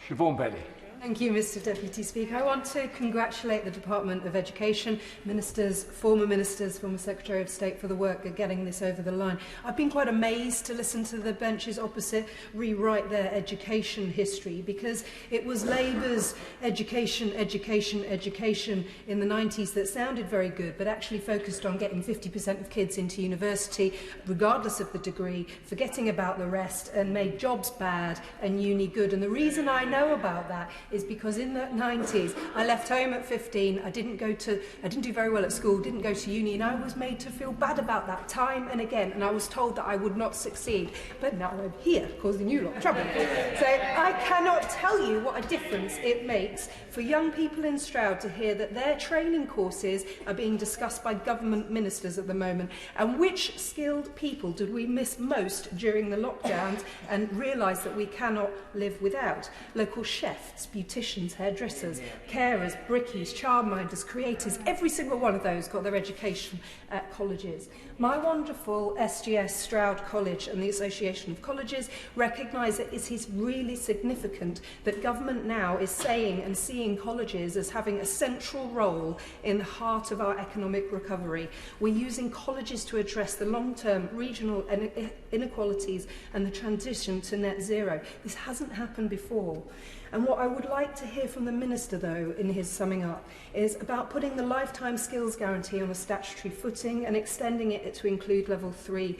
Siobhan Bailey. Thank you, Mr Deputy Speaker. I want to congratulate the Department of Education, ministers, former Secretary of State for the work at getting this over the line. I've been quite amazed to listen to the benches opposite rewrite their education history, because it was Labour's education in the 90s that sounded very good, but actually focused on getting 50% of kids into university, regardless of the degree, forgetting about the rest, and made jobs bad and uni good. And the reason I know about that is because in the 90s I left home at 15, I didn't do very well at school, didn't go to uni, and I was made to feel bad about that time and again, and I was told that I would not succeed. But now I'm here, causing you lot trouble. So I cannot tell you what a difference it makes for young people in Stroud to hear that their training courses are being discussed by government ministers at the moment. And which skilled people did we miss most during the lockdowns and realise that we cannot live without? Local chefs, beauticians, hairdressers, carers, brickies, childminders, creators, every single one of those got their education at colleges. My wonderful SGS Stroud College and the Association of Colleges recognise that it is really significant that government now is saying and seeing colleges as having a central role in the heart of our economic recovery. We're using colleges to address the long-term regional inequalities and the transition to net zero. This hasn't happened before. And what I would like to hear from the Minister, though, in his summing up, is about putting the Lifetime Skills Guarantee on a statutory footing and extending it to include Level 3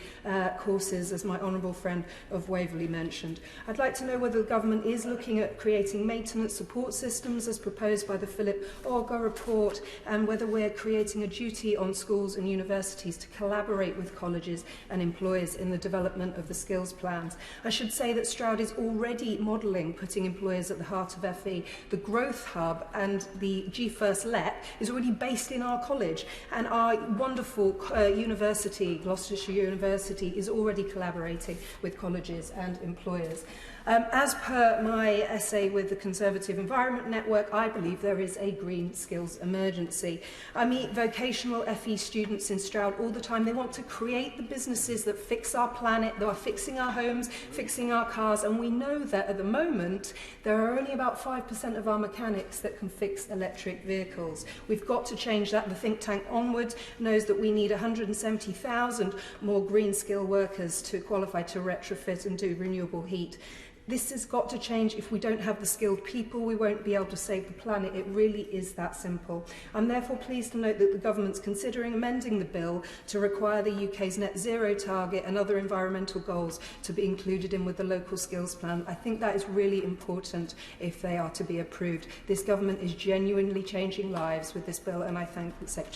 courses, as my honourable friend of Waverley mentioned. I'd like to know whether the government is looking at creating maintenance support systems as proposed by the Philip Olga report, and whether we're creating a duty on schools and universities to collaborate with colleges and employers in the development of the skills plans. I should say that Stroud is already modelling putting employers at the heart of FE. The Growth Hub and the GFIRST LEP is already based in our college, and our wonderful university, Gloucestershire University, is already collaborating with colleges and employers. As per my essay with the Conservative Environment Network, I believe there is a green skills emergency. I meet vocational FE students in Stroud all the time. They want to create the businesses that fix our planet, that are fixing our homes, fixing our cars, and we know that at the moment there are only about 5% of our mechanics that can fix electric vehicles. We've got to change that. The think tank Onward knows that we need 170,000 more green skill workers to qualify to retrofit and do renewable heat. This has got to change. If we don't have the skilled people, we won't be able to save the planet. It really is that simple. I'm therefore pleased to note that the government's considering amending the bill to require the UK's net zero target and other environmental goals to be included in with the local skills plan. I think that is really important if they are to be approved. This government is genuinely changing lives with this bill, and I thank the Secretary